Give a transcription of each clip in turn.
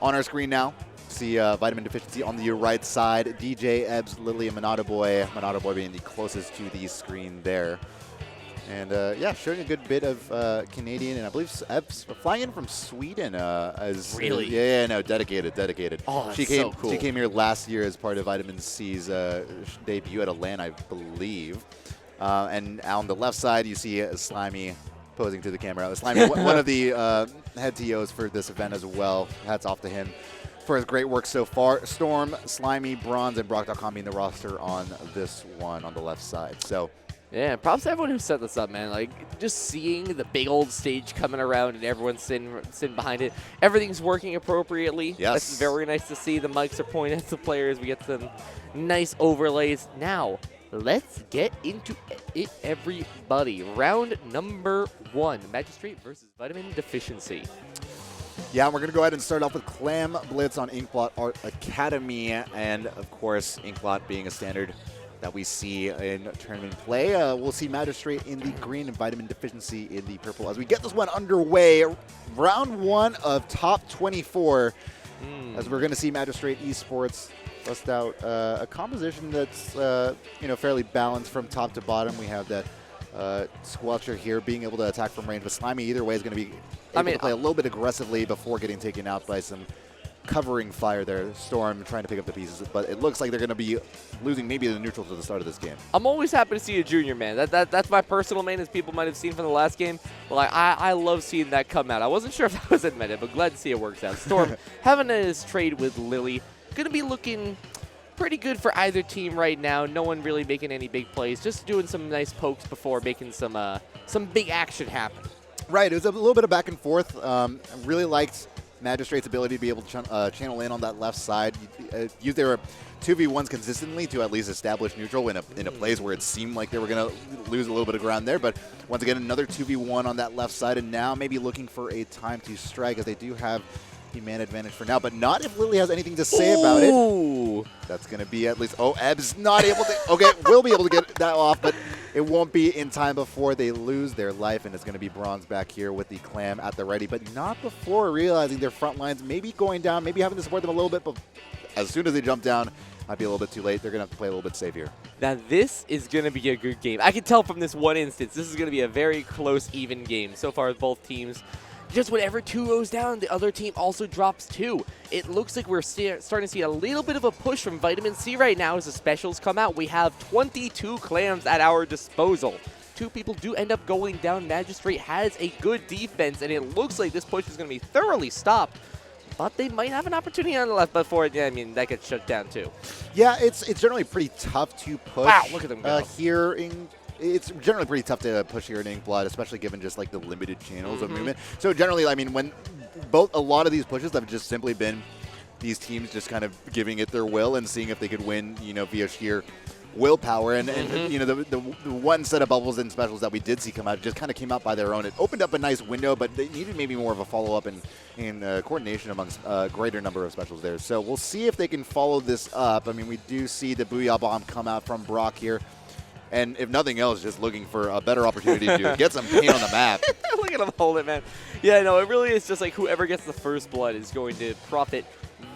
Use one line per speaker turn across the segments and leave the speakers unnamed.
On our screen now, see Vitamin Deficiency on the right side. DJ, Ebbs, Lily, and Monado Boy. Monado Boy being the closest to the screen there. And yeah, showing a good bit of Canadian, and I believe Ebbs flying in from Sweden.
Really?
Yeah, no, dedicated.
Oh, that's so cool.
She came here last year as part of Vitamin C's debut at Atlanta, I believe. And on the left side, you see Slimy posing to the camera. Slimy, one of the head TOs for this event as well. Hats off to him for his great work so far. Storm, Slimy, Bronze, and Brock.com being the roster on this one on the left side. So.
Yeah, props to everyone who set this up, man. Like, just seeing the big old stage coming around and everyone sitting behind it. Everything's working appropriately.
Yes.
That's very nice to see. The mics are pointing at the players. We get some nice overlays. Now, let's get into it, everybody. Round number 1, Magistrate versus Vitamin Deficiency.
Yeah, we're going to go ahead and start off with Clam Blitz on Inkblot Art Academy. And, of course, Inkblot being a standard that we see in tournament play. We'll see Magistrate in the green and Vitamin Deficiency in the purple as we get this one underway. Round 1 of top 24 as we're going to see Magistrate Esports bust out a composition that's fairly balanced from top to bottom. We have that Squelcher here being able to attack from range, but Slimy either way is going to be able to play a little bit aggressively before getting taken out by some covering fire there. Storm trying to pick up the pieces, but it looks like they're going to be losing maybe the neutral to the start of this game.
I'm always happy to see a junior, man. That's my personal main, as people might have seen from the last game. But like, I love seeing that come out. I wasn't sure if that was admitted, but glad to see it works out. Storm having his trade with Lily. Going to be looking pretty good for either team right now. No one really making any big plays. Just doing some nice pokes before making some big action happen.
Right. It was a little bit of back and forth. I really liked Magistrate's ability to be able to channel in on that left side. Use their 2v1s consistently to at least establish neutral in a place where it seemed like they were going to lose a little bit of ground there. But once again, another 2v1 on that left side, and now maybe looking for a time to strike, as they do have the man advantage for now, but not if Lily has anything to say about it. That's going to be at least, Ebbs not able to, okay, will be able to get that off, but it won't be in time before they lose their life, and it's going to be Bronze back here with the Clam at the ready, but not before realizing their front lines may be going down, maybe having to support them a little bit, but as soon as they jump down, might be a little bit too late. They're going to have to play a little bit safe here.
Now, this is going to be a good game. I can tell from this one instance, this is going to be a very close, even game. So far, both teams, just whenever 2 goes down, the other team also drops 2. It looks like we're starting to see a little bit of a push from Vitamin C right now as the specials come out. We have 22 clams at our disposal. 2 people do end up going down. Magistrate has a good defense, and it looks like this push is going to be thoroughly stopped. But they might have an opportunity on the left before, that gets shut down too.
Yeah, it's generally pretty tough to push.
Wow, look at them go.
It's generally pretty tough to push here in Inkblot, especially given just like the limited channels of movement. So generally, when a lot of these pushes have just simply been these teams just kind of giving it their will and seeing if they could win, via sheer willpower. And the one set of bubbles and specials that we did see come out just kind of came out by their own. It opened up a nice window, but they needed maybe more of a follow-up in coordination amongst a greater number of specials there. So we'll see if they can follow this up. We do see the Booyah Bomb come out from Brock here. And if nothing else, just looking for a better opportunity to get some paint on the map.
Look at him hold it, man. Yeah, no, it really is just like whoever gets the first blood is going to profit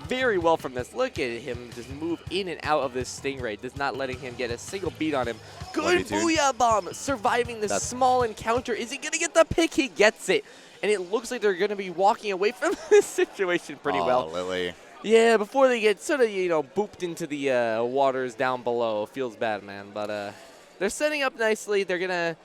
very well from this. Look at him just move in and out of this Stingray, just not letting him get a single beat on him. Good Booyah Bomb, surviving this small encounter. Is he going to get the pick? He gets it. And it looks like they're going to be walking away from this situation pretty well.
Lily.
Yeah, before they get sort of, booped into the waters down below. Feels bad, man. But they're setting up nicely. They're going to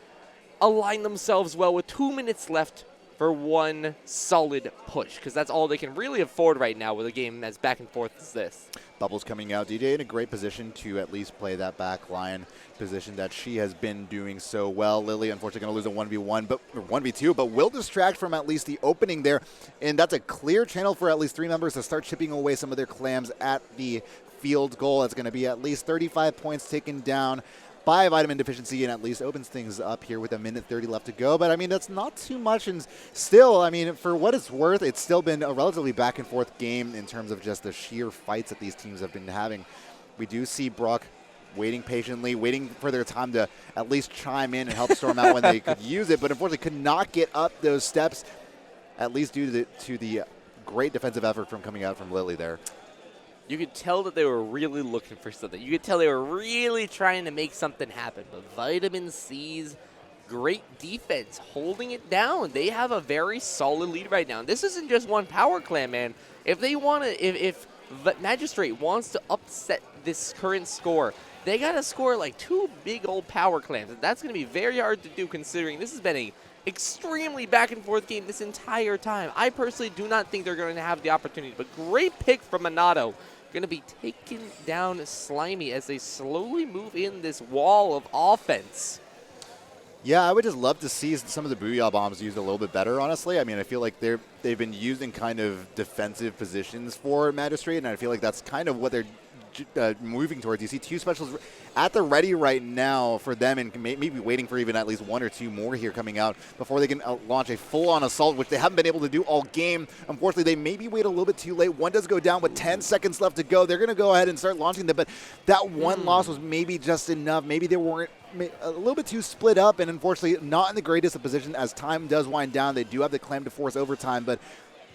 align themselves well with 2 minutes left for one solid push, because that's all they can really afford right now with a game as back and forth as this.
Bubbles coming out. DJ in a great position to at least play that back line position that she has been doing so well. Lily, unfortunately, going to lose a 1v1, but 1v2, but will distract from at least the opening there. And that's a clear channel for at least 3 members to start chipping away some of their clams at the field goal. That's going to be at least 35 points taken down by Vitamin Deficiency, and at least opens things up here with 1:30 left to go. But, that's not too much. And still, for what it's worth, it's still been a relatively back-and-forth game in terms of just the sheer fights that these teams have been having. We do see Brock waiting patiently, waiting for their time to at least chime in and help Storm out when they could use it, but unfortunately could not get up those steps, at least due to the great defensive effort from coming out from Lily there.
You could tell that they were really looking for something. You could tell they were really trying to make something happen. But Vitamin C's great defense, holding it down. They have a very solid lead right now. And this isn't just one power clan, man. If they want to, if Magistrate wants to upset this current score, they got to score like 2 big old power clans. And that's going to be very hard to do considering this has been a extremely back and forth game this entire time. I personally do not think they're going to have the opportunity, but great pick from Minato. Going to be taking down Slimy as they slowly move in this wall of offense.
Yeah, I would just love to see some of the Booyah Bombs used a little bit better, honestly. I mean, I feel like they've been used in kind of defensive positions for Magistrate, and I feel like that's kind of what they're moving towards. You see 2 specials at the ready right now for them, and maybe waiting for even at least 1 or 2 more here coming out before they can launch a full-on assault, which they haven't been able to do all game. Unfortunately, they maybe wait a little bit too late. 1 does go down with 10 seconds left to go. They're going to go ahead and start launching them, but that 1 loss was maybe just enough. Maybe they weren't a little bit too split up, and unfortunately not in the greatest of position as time does wind down. They do have the claim to force overtime, but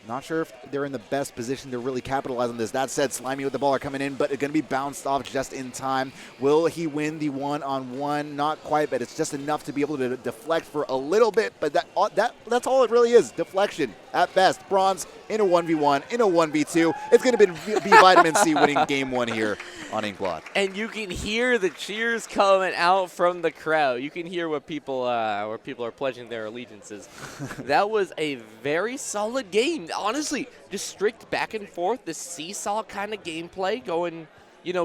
not sure if they're in the best position to really capitalize on this. That said, Slimy with the ball are coming in, but it's going to be bounced off just in time. Will he win the 1-on-1? Not quite, but it's just enough to be able to deflect for a little bit. But that's all it really is, deflection at best. Bronze in a 1v1, in a 1v2. It's going to be Vitamin C winning game 1 here on Inkblot.
And you can hear the cheers coming out from the crowd. You can hear what people are pledging their allegiances. That was a very solid game. Honestly, just strict back and forth, the seesaw kind of gameplay going,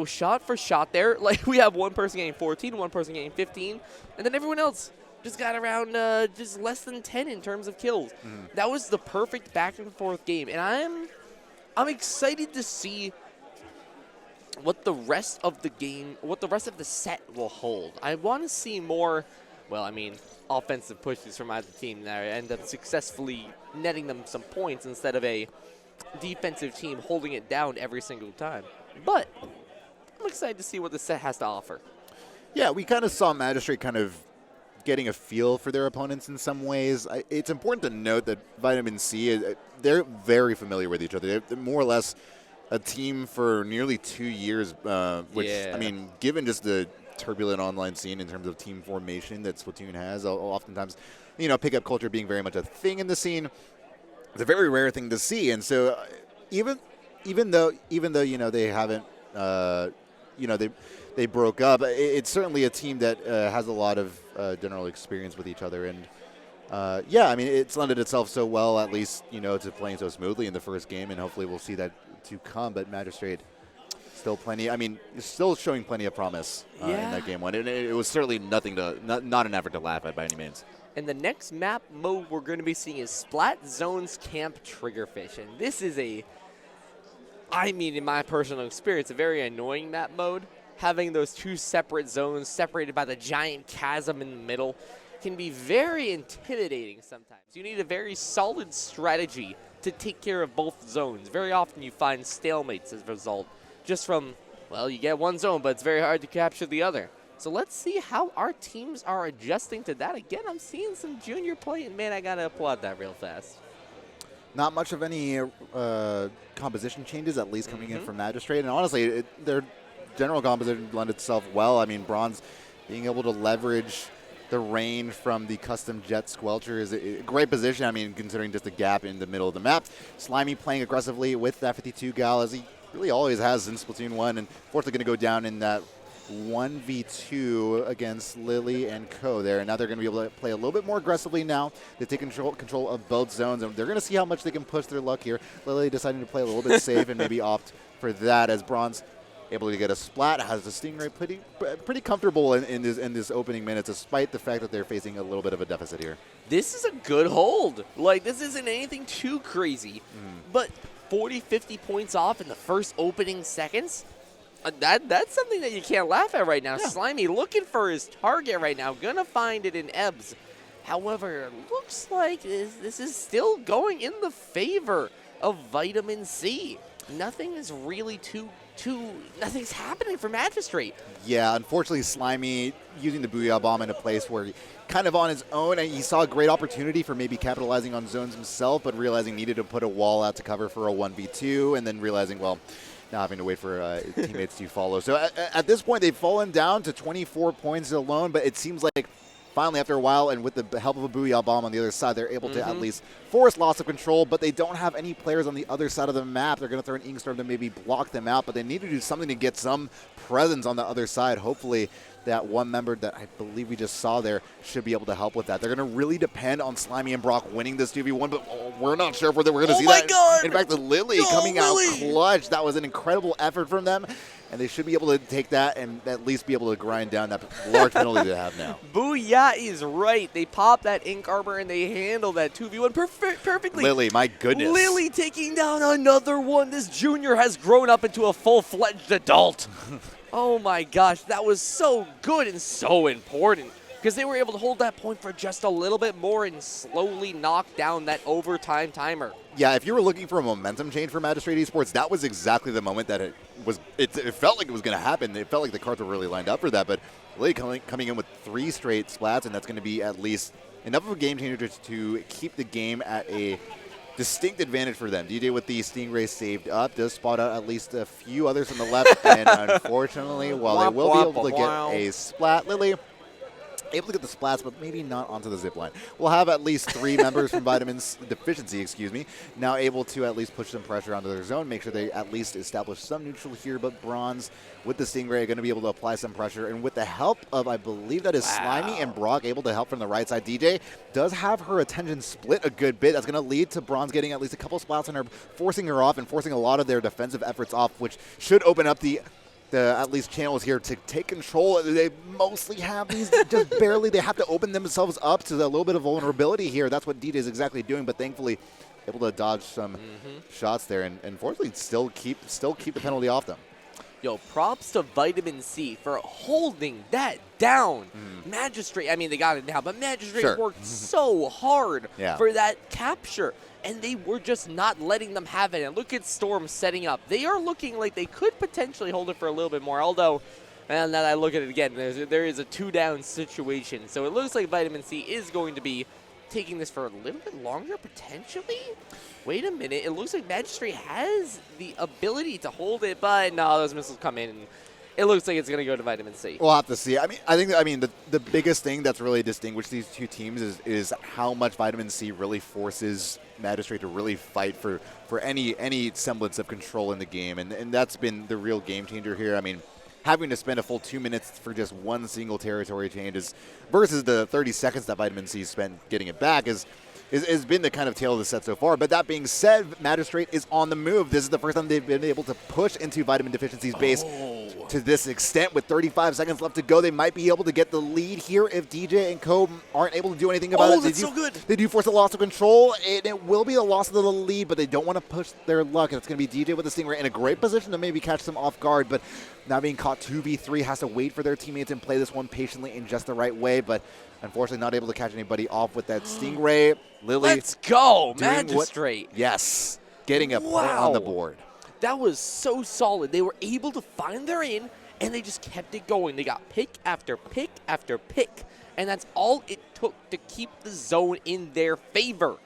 shot for shot there. Like, we have one person getting 14, one person getting 15, and then everyone else just got around just less than 10 in terms of kills. That was the perfect back and forth game, and I'm excited to see what the rest of the game, what the rest of the set will hold. I want to see more, offensive pushes from either team that end up successfully netting them some points instead of a defensive team holding it down every single time. But I'm excited to see what the set has to offer.
Yeah, we kind of saw Magistrate kind of getting a feel for their opponents in some ways. It's important to note that Vitamin C, they're very familiar with each other. They're more or less a team for nearly 2 years, which, given just the turbulent online scene in terms of team formation that Splatoon has, oftentimes, pickup culture being very much a thing in the scene, it's a very rare thing to see. And so even though they haven't, they broke up, it's certainly a team that has a lot of general experience with each other. And it's lended itself so well, at least, to playing so smoothly in the first game, and hopefully we'll see that to come. But Magistrate still showing plenty of promise in that game 1. And it was certainly not an effort to laugh at by any means.
And the next map mode we're going to be seeing is Splat Zones Camp Triggerfish. And this is in my personal experience, a very annoying map mode. Having those 2 separate zones separated by the giant chasm in the middle can be very intimidating sometimes. You need a very solid strategy to take care of both zones. Very often you find stalemates as a result, just from, you get one zone, but it's very hard to capture the other. So let's see how our teams are adjusting to that. Again, I'm seeing some junior play, and man, I got to applaud that real fast.
Not much of any composition changes, at least coming in from Magistrate. And honestly, their general composition lent itself well. Bronze being able to leverage the range from the custom jet squelcher is a great position. Considering just the gap in the middle of the map. Slimy playing aggressively with that 52 gal, as he really always has in Splatoon 1, and fortunately going to go down in that 1v2 against Lily and Co. there. And now they're going to be able to play a little bit more aggressively now. They take control of both zones, and they're going to see how much they can push their luck here. Lily deciding to play a little bit safe and maybe opt for that, as Bronze able to get a Splat, has the Stingray pretty comfortable in this opening minutes, despite the fact that they're facing a little bit of a deficit here.
This is a good hold. This isn't anything too crazy, but 40, 50 points off in the first opening seconds, that's something that you can't laugh at right now. Yeah. Slimy looking for his target right now, gonna find it in Ebbs. However, it looks like this is still going in the favor of Deficien-Sea. Nothing is really nothing's happening for Magistrate.
Yeah, unfortunately, Slimy using the Booyah Bomb in a place where he kind of on his own, and he saw a great opportunity for maybe capitalizing on zones himself, but realizing needed to put a wall out to cover for a 1v2, and then realizing, well, now having to wait for teammates to follow. So at this point, they've fallen down to 24 points alone, but it seems like finally, after a while, and with the help of a Booyah Bomb on the other side, they're able to at least force loss of control, but they don't have any players on the other side of the map. They're going to throw an Inkstorm to maybe block them out, but they need to do something to get some presence on the other side. Hopefully, that one member that I believe we just saw there should be able to help with that. They're going to really depend on Slimy and Brock winning this 2v1, but we're not sure if we're going to see that.
God.
In fact, the Lily coming out clutch. That was an incredible effort from them. And they should be able to take that and at least be able to grind down that large penalty they have now.
Booyah is right. They pop that Ink Armor and they handle that 2v1 perfectly.
Lily, my goodness.
Lily taking down another one. This junior has grown up into a full-fledged adult. Oh my gosh, that was so good and so important because they were able to hold that point for just a little bit more and slowly knock down that overtime timer.
Yeah, if you were looking for a momentum change for Magistrate Esports, that was exactly the moment that it felt like it was going to happen. It felt like the cards were really lined up for that, but Lily coming in with 3 straight splats, and that's going to be at least enough of a game changer to keep the game at a distinct advantage for them. DJ with the Stingray saved up does spot out at least a few others on the left, and unfortunately, while they will be able to get a splat, Lily able to get the splats, but maybe not onto the zip line. We'll have at least 3 members from Deficien-Sea, now able to at least push some pressure onto their zone, make sure they at least establish some neutral here, but Bronze with the Stingray are going to be able to apply some pressure, and with the help of, I believe that is Slimy and Brock able to help from the right side. DJ does have her attention split a good bit. That's going to lead to Bronze getting at least a couple splats on her, forcing her off and forcing a lot of their defensive efforts off, which should open up the at least channels here to take control. They mostly have these just barely. They have to open themselves up to a little bit of vulnerability here. That's what DJ is exactly doing, but thankfully able to dodge some shots there and fortunately still keep the penalty off them.
Yo, props to Deficien-Sea for holding that down. Magistrate, I mean, they got it now, but Magistrate worked so hard for that capture. And they were just not letting them have it. And look at Storm setting up. They are looking like they could potentially hold it for a little bit more. Although, and now that I look at it again, there is a 2-down situation. So it looks like Deficien-Sea is going to be taking this for a little bit longer, potentially. Wait a minute. It looks like Magistrate has the ability to hold it, but no, those missiles come in. And it looks like it's going to go to Deficien-Sea.
We'll have to see. I mean, the biggest thing that's really distinguished these two teams is how much Deficien-Sea really forces Magistrate to really fight for any semblance of control in the game, and that's been the real game changer here. I mean, having to spend a full 2 minutes for just one single territory change versus the 30 seconds that Deficien-Sea spent getting it back has been the kind of tail of the set so far. But that being said, Magistrate is on the move. This is the first time they've been able to push into Deficien-Sea's base to this extent. With 35 seconds left to go, they might be able to get the lead here if DJ and Co aren't able to do anything about it.
That's so good.
They do force a loss of control, and it will be a loss of the lead, but they don't want to push their luck. And it's going to be DJ with the Stingray in a great position to maybe catch them off guard, but now being caught 2v3 has to wait for their teammates and play this one patiently in just the right way, but unfortunately not able to catch anybody off with that Stingray. Lily.
Let's go, Magistrate.
Yes, getting a point on the board.
That was so solid. They were able to find their in, and they just kept it going. They got pick after pick after pick, and that's all it took to keep the zone in their favor.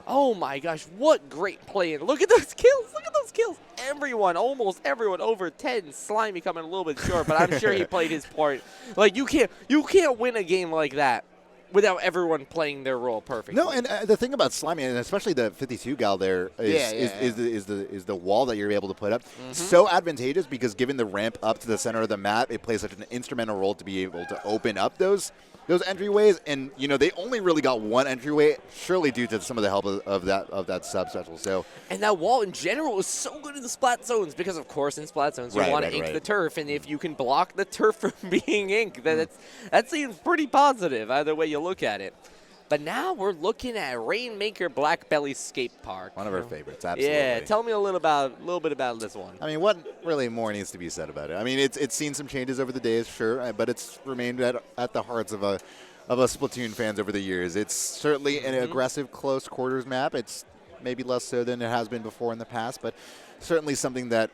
Oh my gosh, what great play. And look at those kills. Look at those kills. Everyone, almost everyone over 10. Slimy coming a little bit short, but I'm sure he played his part. Like, you can't win a game like that without everyone playing their role perfectly.
No, and the thing about Slimy, and especially the 52 gal there, is the wall that you're able to put up. So advantageous because given the ramp up to the center of the map, it plays such an instrumental role to be able to open up those entryways. And they only really got one entryway, surely due to some of the help of that sub special. So
and that wall in general is so good in the splat zones because of course in splat zones you want to ink the turf, and if you can block the turf from being inked, then that seems pretty positive either way you look at it. But now we're looking at Rainmaker Blackbelly Skate Park.
One of our favorites, absolutely.
Yeah, tell me a little bit about this one.
I mean, what really more needs to be said about it? I mean, it's seen some changes over the days, sure, but it's remained at the hearts of a Splatoon fans over the years. It's certainly an aggressive close quarters map. It's maybe less so than it has been before in the past, but certainly something that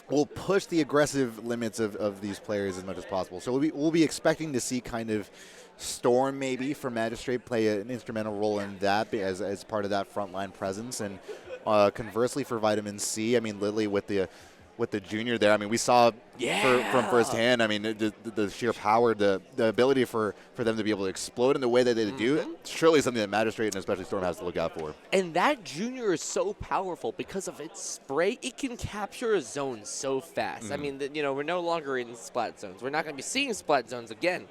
will push the aggressive limits of these players as much as possible. So we'll be expecting to see kind of Storm maybe for Magistrate play an instrumental role in that as part of that frontline presence. And conversely for Vitamin-Sea, I mean, Lily with the junior there, I mean, we saw from firsthand, I mean, the sheer power, the ability for them to be able to explode in the way that they do, surely something that Magistrate and especially Storm has to look out for.
And that junior is so powerful because of its spray. It can capture a zone so fast. I mean, we're no longer in Splat zones. We're not going to be seeing Splat zones again.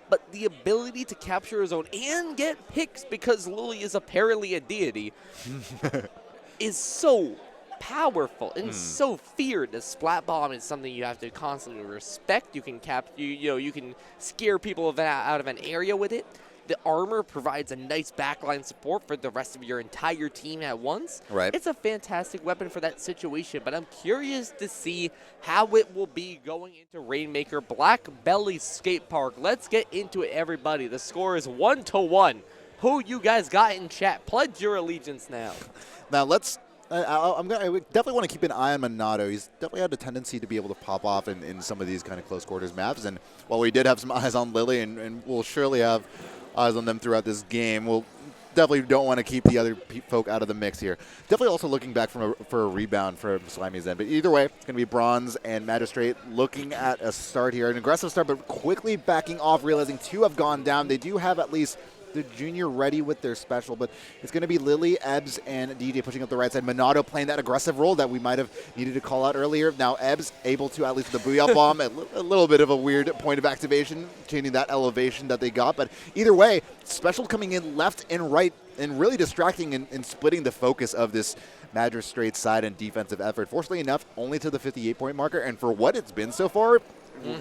But the ability to capture a zone and get picks because Lily is apparently a deity is so powerful and so feared. The Splat Bomb is something you have to constantly respect. You can you can scare people out of an area with it. The armor provides a nice backline support for the rest of your entire team at once.
Right.
It's a fantastic weapon for that situation, but I'm curious to see how it will be going into Rainmaker Black Belly Skate Park. Let's get into it, everybody. The score is 1-1. Who you guys got in chat? Pledge your allegiance now.
Now let's. I definitely want to keep an eye on Monado. He's definitely had a tendency to be able to pop off in some of these kind of close quarters maps. And while we did have some eyes on Lily, and we'll surely have eyes on them throughout this game, we'll definitely don't want to keep the other folk out of the mix here. Definitely also looking back for a rebound for Slimy's end. But either way, it's going to be Bronze and Magistrate looking at a start here. An aggressive start, but quickly backing off, realizing two have gone down. They do have at least the junior ready with their special, but it's going to be Lily, Ebbs, and DJ pushing up the right side. Monado playing that aggressive role that we might have needed to call out earlier. Now Ebbs able to, at least with the Booyah Bomb, a little bit of a weird point of activation, changing that elevation that they got. But either way, special coming in left and right and really distracting and splitting the focus of this Magistrate side and defensive effort. Fortunately enough, only to the 58-point marker, and for what it's been so far,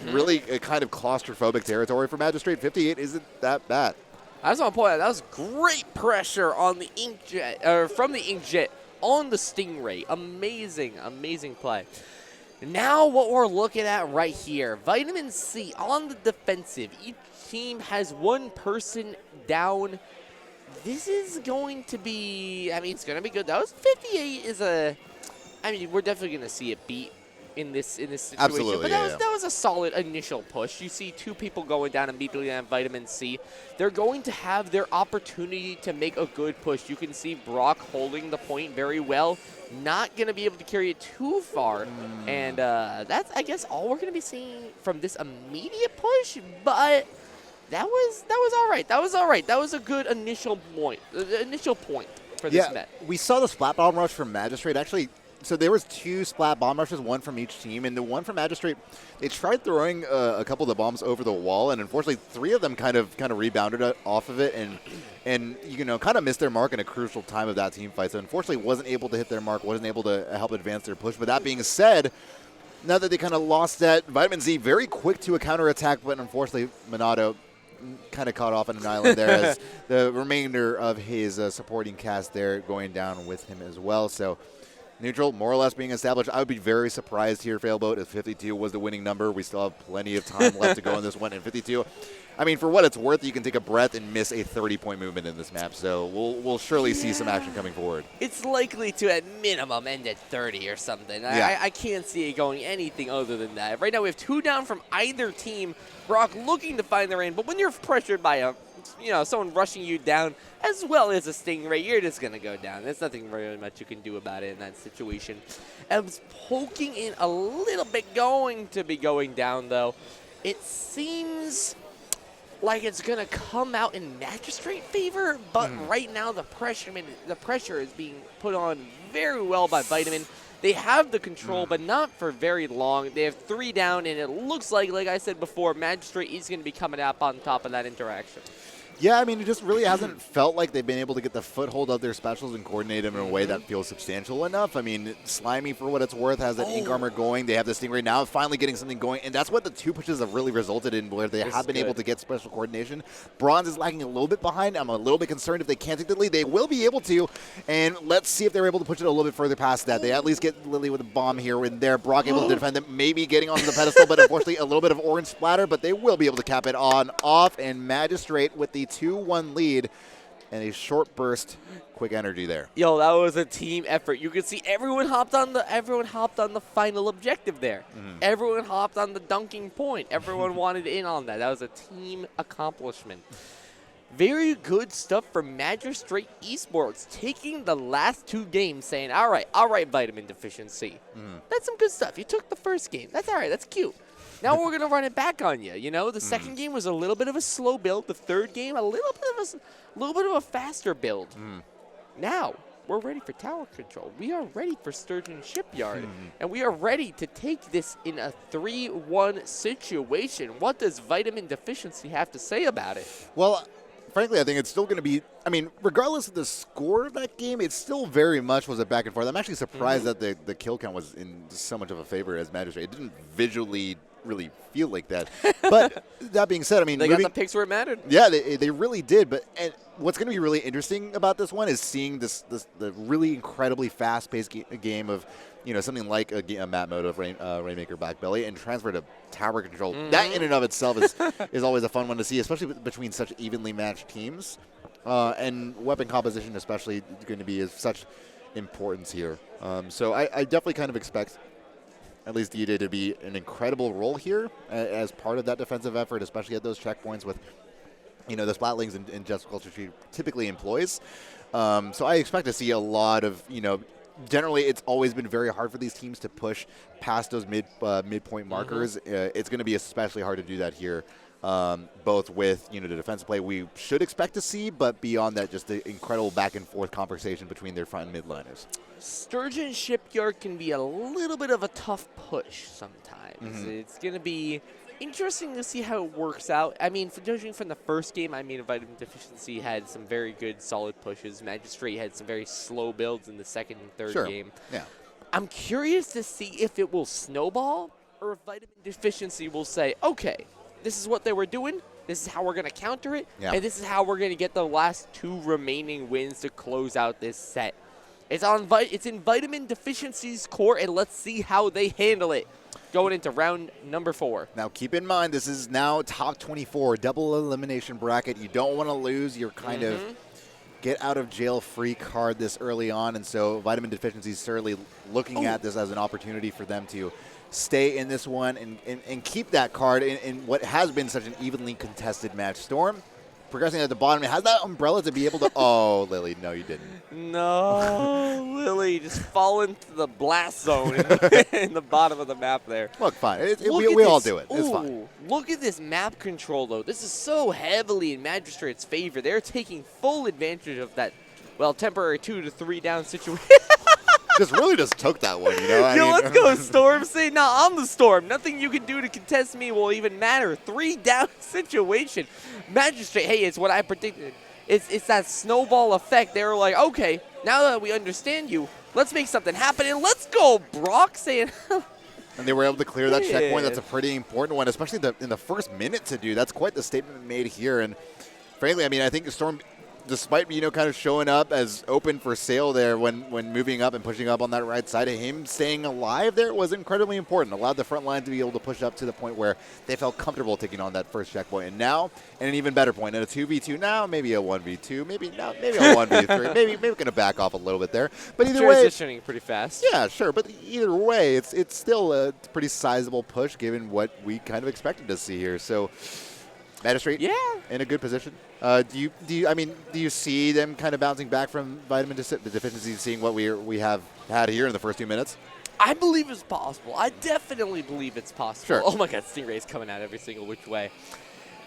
really a kind of claustrophobic territory for Magistrate. 58 isn't that bad.
I just want to point out that was great pressure on the Inkjet, or from the Inkjet on the Stingray. Amazing, amazing play. Now what we're looking at right here, Vitamin-Sea on the defensive. Each team has one person down. This is going to be, I mean, it's going to be good. That was 58 is a, I mean, we're definitely going to see it beat in this situation.
Absolutely,
but that was a solid initial push. You see two people going down immediately on Vitamin-Sea. They're going to have their opportunity to make a good push. You can see Brock holding the point very well. Not going to be able to carry it too far. And that's, I guess, all we're going to be seeing from this immediate push. But that was all right. That was all right. That was a good initial point for this met.
We saw the Splat Bomb rush from Magistrate. Actually, so there was two Splat Bomb rushes, one from each team. And the one from Magistrate, they tried throwing a couple of the bombs over the wall. And unfortunately, three of them kind of rebounded off of it. And kind of missed their mark in a crucial time of that team fight. So unfortunately, wasn't able to hit their mark, wasn't able to help advance their push. But that being said, now that they kind of lost that, Vitamin-Sea very quick to a counterattack. But unfortunately, Monado kind of caught off on an island there as the remainder of his supporting cast there going down with him as well. So neutral more or less being established. I would be very surprised here, Failboat, if 52 was the winning number. We still have plenty of time left to go in this one. And 52, I mean, for what it's worth, you can take a breath and miss a 30-point movement in this map. So we'll surely see some action coming forward.
It's likely to, at minimum, end at 30 or something.
Yeah.
I can't see it going anything other than that. Right now, we have two down from either team. Brock looking to find the rain, but when you're pressured by someone rushing you down, as well as a Stingray, you're just going to go down. There's nothing very much you can do about it in that situation. Ebbs poking in a little bit, going to be going down, though. It seems like it's going to come out in Magistrate favor, but right now the pressure is being put on very well by Vitamin. They have the control, but not for very long. They have three down, and it looks like I said before, Magistrate is going to be coming up on top of that interaction.
Yeah, I mean, it just really hasn't felt like they've been able to get the foothold of their specials and coordinate them in a way that feels substantial enough. I mean, Slimy, for what it's worth, has that ink armor going. They have the Stingray now finally getting something going, and that's what the two pushes have really resulted in, where they have been able to get special coordination. Bronze is lagging a little bit behind. I'm a little bit concerned if they can't take the lead. They will be able to, and let's see if they're able to push it a little bit further past that. They at least get Lily with a bomb here and there. Brock able to defend them, maybe getting onto the pedestal, but unfortunately a little bit of orange splatter, but they will be able to cap it on off, and Magistrate with the 2-1 lead and a short burst, quick energy there.
Yo, that was a team effort. You could see everyone hopped on the final objective there. Everyone hopped on the dunking point. Everyone wanted in on that. That was a team accomplishment. Very good stuff from Magistrate Esports, taking the last 2 games, saying, all right, Vitamin Deficien-Sea. That's some good stuff. You took the first game. That's all right. That's cute. Now we're going to run it back on you. You know, the second game was a little bit of a slow build. The third game, a little bit of a faster build. Now we're ready for tower control. We are ready for Sturgeon Shipyard, and we are ready to take this in a 3-1 situation. What does Vitamin Deficien-Sea have to say about it?
Well, frankly, I think it's still going to be, I mean, regardless of the score of that game, it still very much was a back and forth. I'm actually surprised that the kill count was in so much of a favor as Magistrate. It didn't visually really feel like that. But that being said, I mean,
they got the picks where it mattered.
Yeah, they really did. But what's going to be really interesting about this one is seeing the really incredibly fast-paced game of, you know, something like a map mode of Rainmaker Black Belly and transfer to tower control. That in and of itself is always a fun one to see, especially between such evenly matched teams. And weapon composition especially going to be of such importance here. So I definitely kind of expect at least DJ to be an incredible role here as part of that defensive effort, especially at those checkpoints with, you know, the Splatlings and Jessup culture she typically employs. So I expect to see a lot of, you know, generally it's always been very hard for these teams to push past those midpoint markers. It's going to be especially hard to do that here, both with, you know, the defensive play we should expect to see, but beyond that, just the incredible back and forth conversation between their front and mid liners. Sturgeon
Shipyard can be a little bit of a tough push sometimes. It's going to be interesting to see how it works out. I mean, judging from the first game, I mean, Vitamin Deficien-Sea had some very good, solid pushes. Magistrate had some very slow builds in the second and third game.
Yeah.
I'm curious to see if it will snowball or if Vitamin Deficien-Sea will say, okay, this is what they were doing. This is how we're going to counter it. And this is how we're going to get the last 2 remaining wins to close out this set. It's in Vitamin Deficien-Sea's court, and let's see how they handle it going into round number 4.
Now, keep in mind, this is now top 24, double elimination bracket. You don't want to lose your kind of get out of jail free card this early on, and so Vitamin Deficien-Sea is certainly looking at this as an opportunity for them to stay in this one and keep that card in what has been such an evenly contested match. Storm progressing at the bottom. It has that umbrella to be able to... Oh, Lily, no, you didn't.
No, Lily just fall into the blast zone in the bottom of the map there.
Look, fine. We all do it. It's fine.
Look at this map control, though. This is so heavily in Magistrate's favor. They're taking full advantage of that, well, temporary 2 to 3 down situation.
just took that one, you know?
Yo, let's go, Storm. Say, nah, I'm the Storm. Nothing you can do to contest me will even matter. 3 down situation. Magistrate, hey, it's what I predicted. It's that snowball effect. They were like, okay, now that we understand you, let's make something happen. And let's go, Brock, saying...
And they were able to clear that checkpoint. That's a pretty important one, especially in the first minute to do. That's quite the statement made here. And frankly, I mean, I think Storm... Despite, you know, kind of showing up as open for sale there when moving up and pushing up on that right side, of him staying alive there was incredibly important. Allowed the front line to be able to push up to the point where they felt comfortable taking on that first checkpoint. And now, and an even better point, at a 2v2 now, maybe a 1v2, maybe a 1v3, maybe going to back off a little bit there. But either way,
transitioning pretty fast.
Yeah, sure. But either way, it's still a pretty sizable push given what we kind of expected to see here. So. Magistrate, in a good position. Do you see them kind of bouncing back from Vitamin Deficien-Sea, seeing what we have had here in the first 2 minutes?
I believe it's possible. I definitely believe it's possible.
Sure.
Oh my God, Stingray's coming out every single which way.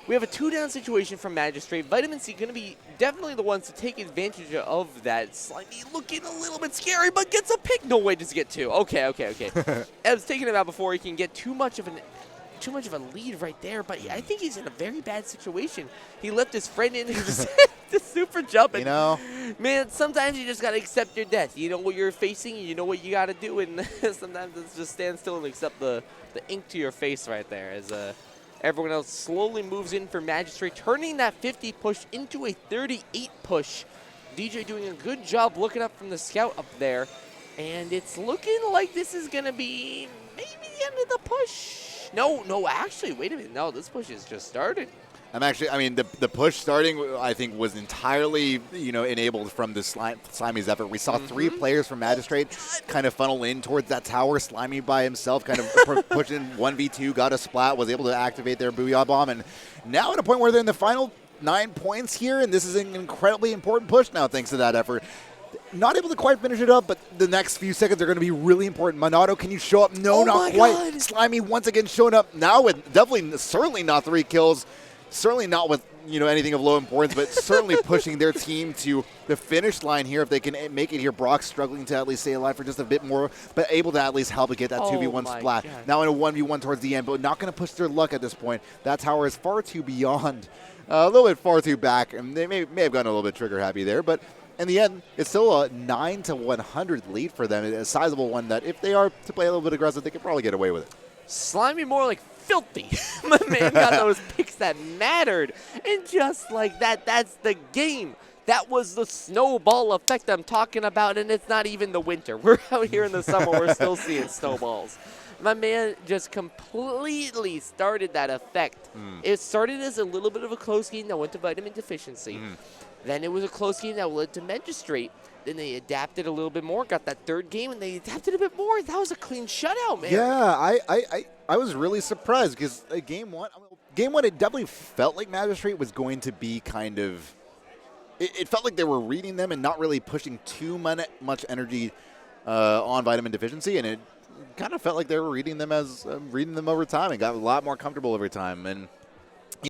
We have a 2-down situation from Magistrate. Vitamin C going to be definitely the ones to take advantage of that. Slightly looking a little bit scary, but gets a pick. No way to get 2. Okay. I was thinking about before he can get too much of a lead right there, but I think he's in a very bad situation. He left his friend in who just super jumping.
You know,
man, sometimes you just gotta accept your death. You know what you're facing, you know what you gotta do, and sometimes it's just stand still and accept the ink to your face right there. As everyone else slowly moves in for Magistrate, turning that 50 push into a 38 push. DJ doing a good job looking up from the scout up there, and it's looking like this is gonna be maybe the end of the push. No, actually, wait a minute. No, this push is just started.
I mean, the push starting, I think, was entirely, enabled from the Slimy's effort. We saw 3 players from Magistrate kind of funnel in towards that tower. Slimy by himself kind of pushing 1v2, got a splat, was able to activate their Booyah Bomb, and now at a point where they're in the final 9 points here, and this is an incredibly important push now thanks to that effort. Not able to quite finish it up, but the next few seconds are going to be really important. Monado, can you show up? No, not quite. God. Slimy once again showing up now with certainly not 3 kills. Certainly not with anything of low importance, but certainly pushing their team to the finish line here if they can make it here. Brock struggling to at least stay alive for just a bit more, but able to at least help get that 2v1 splat. God. Now in a 1v1 towards the end, but not going to push their luck at this point. That tower is far too beyond, a little bit far too back, and they may have gotten a little bit trigger happy there, but in the end, it's still a 9-100 lead for them. A sizable one that if they are to play a little bit aggressive, they could probably get away with it.
Slimy more like filthy. My man got those picks that mattered. And just like that, that's the game. That was the snowball effect I'm talking about, and it's not even the winter. We're out here in the summer. We're still seeing snowballs. My man just completely started that effect. It started as a little bit of a close game that went to Vitamin Deficiency. Then it was a close game that led to Magistrate. Then they adapted a little bit more, got that 3rd game, and they adapted a bit more. That was a clean shutout, man.
Yeah, I was really surprised because game one, it definitely felt like Magistrate was going to be kind of. It felt like they were reading them and not really pushing too much energy on Vitamin Deficiency, and it kind of felt like they were reading them over time and got a lot more comfortable over time. And